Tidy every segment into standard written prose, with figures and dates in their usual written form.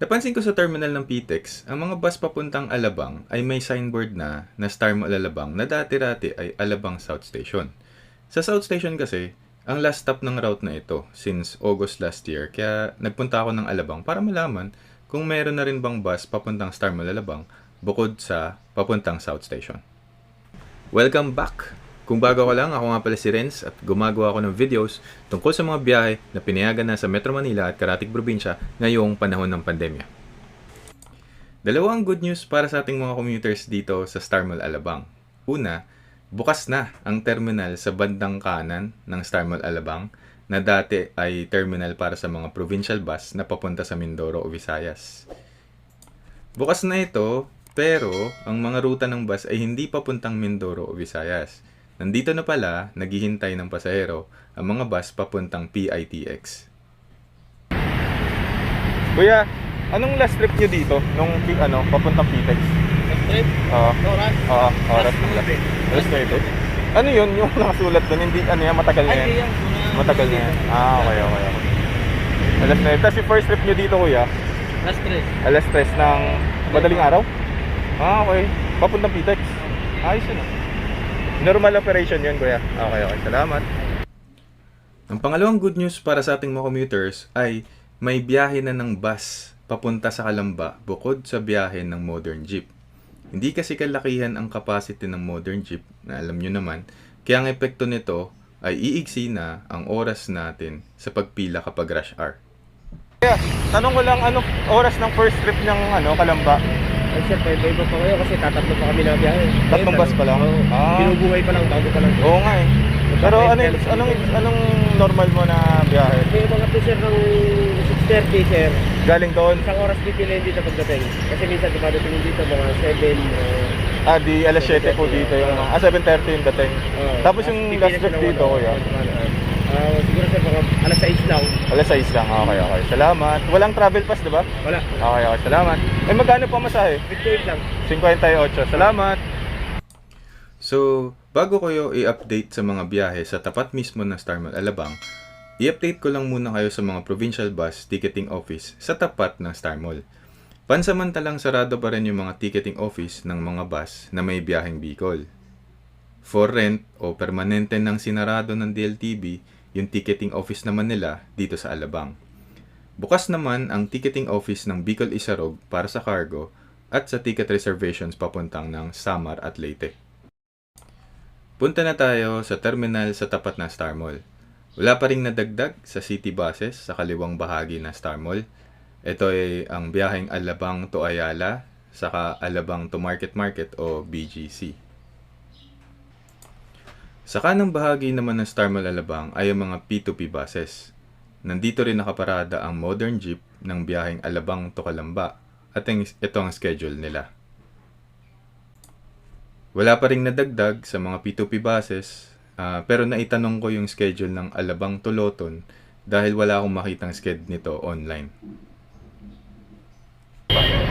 Napansin ko sa terminal ng PTEX, ang mga bus papuntang Alabang ay may signboard na Star Mall Alabang na dati-dati ay Alabang South Station. Sa South Station kasi, ang last stop ng route na ito since August last year, kaya nagpunta ako ng Alabang para malaman kung meron na rin bang bus papuntang Star Mall Alabang bukod sa papuntang South Station. Welcome back! Kung bago ka lang, ako nga pala si Renz at gumagawa ako ng videos tungkol sa mga biyahe na pinayagan na sa Metro Manila at karatig probinsya ngayong panahon ng pandemya. Dalawang good news para sa ating mga commuters dito sa Star Mall Alabang. Una, bukas na ang terminal sa bandang kanan ng Star Mall Alabang na dati ay terminal para sa mga provincial bus na papunta sa Mindoro o Visayas. Bukas na ito, pero ang mga ruta ng bus ay hindi papuntang Mindoro o Visayas. Nandito na pala, naghihintay ng pasahero, ang mga bus papuntang PITX. Kuya, anong last trip nyo dito nung papuntang PITX? Last trip? Oras? Oras ng last. Last trip. Ano yun? Yung nakasulat doon, hindi, matagal na yan? Ay, yan. Matagal na yan. Okay. Alas na yun. Tapos yung first trip nyo dito, kuya? Last trip. Alas 3 ng madaling araw? Okay. Papuntang PITX. Ayos yun. Normal operation yun, kuya. Okay. Salamat. Ang pangalawang good news para sa ating mga commuters ay may biyahe na ng bus papunta sa Calamba bukod sa biyahe ng modern jeep. Hindi kasi kalakihan ang capacity ng modern jeep, na alam nyo naman, kaya ang epekto nito ay iigsi na ang oras natin sa pagpila kapag rush hour. Kaya, tanong ko lang, anong oras ng first trip ng Calamba? Ay, sir, iba pa kayo kasi tatatlo pa kami na biyahe. Tatlong bus pa lang? Binubuhay pa lang, bago pa lang. Oo nga eh. Pero anong normal mo na biyahe? May mga to, sir, ng 6:30, sir. Galing doon? Isang oras pipiliin dito pagdating. Kasi minsan dumadating dito mga 7. Di alas 7 po dito yung 7:30 yung dating. Tapos yung last trip dito, kuya? Siguro, sir, mga alas 6 lang. Alas 6 lang, okay. Salamat. Walang travel pass, di ba? Wala. Okay, salamat. Magkano pa masahe? 58 lang. 58. Salamat. So, bago kayo i-update sa mga biyahe sa tapat mismo ng Star Mall Alabang, i-update ko lang muna kayo sa mga provincial bus ticketing office sa tapat ng Star Mall. Pansamantalang sarado pa rin yung mga ticketing office ng mga bus na may biyaheng Bicol. For rent o permanente nang sinarado ng DLTB, yung ticketing office naman nila dito sa Alabang. Bukas naman ang ticketing office ng Bicol Isarog para sa cargo at sa ticket reservations papuntang ng Samar at Leyte. Punta na tayo sa terminal sa tapat ng Star Mall. Wala pa ring nadagdag sa city buses sa kaliwang bahagi ng Star Mall. Ito ay ang biyaheng Alabang to Ayala, saka Alabang to Market o BGC. Sa kanang bahagi naman ng Star Mall Alabang ay ang mga P2P buses. Nandito rin nakaparada ang modern jeep ng biyaheng Alabang to Calamba at ito ang schedule nila. Wala pa ring nadagdag sa mga P2P buses, pero naitanong ko yung schedule ng Alabang to Loton dahil wala akong makitang schedule nito online.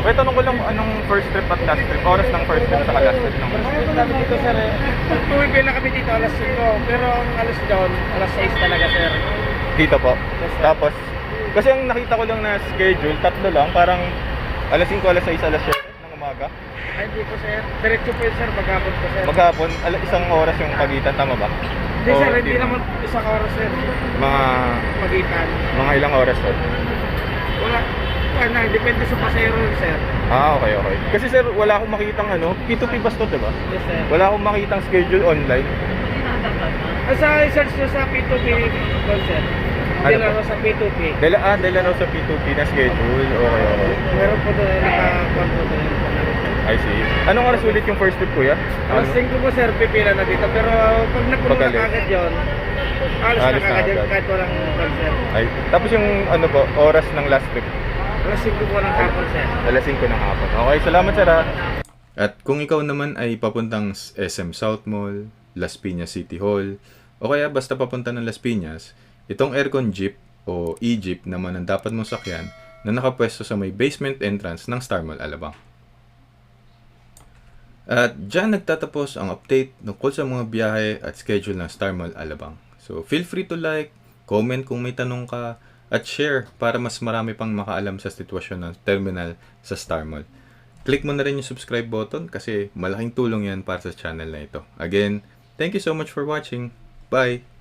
Wait, tanong ko lang anong first trip at last trip? Oras ng first trip sa last trip ng Sabi dito, sir, tuwing kayo na kami dito alas 5, pero ang alas doon, alas 6 talaga, sir. dito po. Yes, sir. Tapos, kasi ang nakita ko lang na schedule, tatlo lang, parang alas 5, alas 6, alas 7 ng umaga. Ay, hindi po, sir. Diretso po yun, sir. Maghapon po, sir. Maghapon, isang oras yung pagitan, tama ba? Hindi, O, sir. Hindi di naman isang oras, sir. Pagitan. Mga ilang oras to? Wala. Wala. Depende sa pasero, sir. Okay. Kasi sir, wala akong makitang P2P bus to, diba? Yes, sir. Wala akong makitang schedule online. Sa search nyo sa P2P, sir. Hindi Ano po? na sa P2P. Dala raw sa P2P na schedule. Okay. Meron po doon naka-control. I see. Anong oras ulit yung first trip, kuya? Alas 5 po, sir. Pipila na dito. Pero pag napuno na Pagalit. kagad yun, alas na Alis na kagad yun agad. kahit walang sir. Ay, tapos yung oras ng last trip? Alas 5 po ng hapon, sir. Alas 5 ng hapon. Okay, salamat sir. At kung ikaw naman ay papuntang SM South Mall, Las Piñas City Hall, o kaya basta papunta ng Las Piñas, itong aircon jeep o e-jeep naman ang dapat mong sakyan na nakapwesto sa may basement entrance ng Star Mall Alabang. At dyan nagtatapos ang update tungkol sa mga biyahe at schedule ng Star Mall Alabang. So feel free to like, comment kung may tanong ka, at share para mas marami pang makaalam sa sitwasyon ng terminal sa Star Mall. Click mo na rin yung subscribe button kasi malaking tulong yan para sa channel na ito. Again, thank you so much for watching. Bye!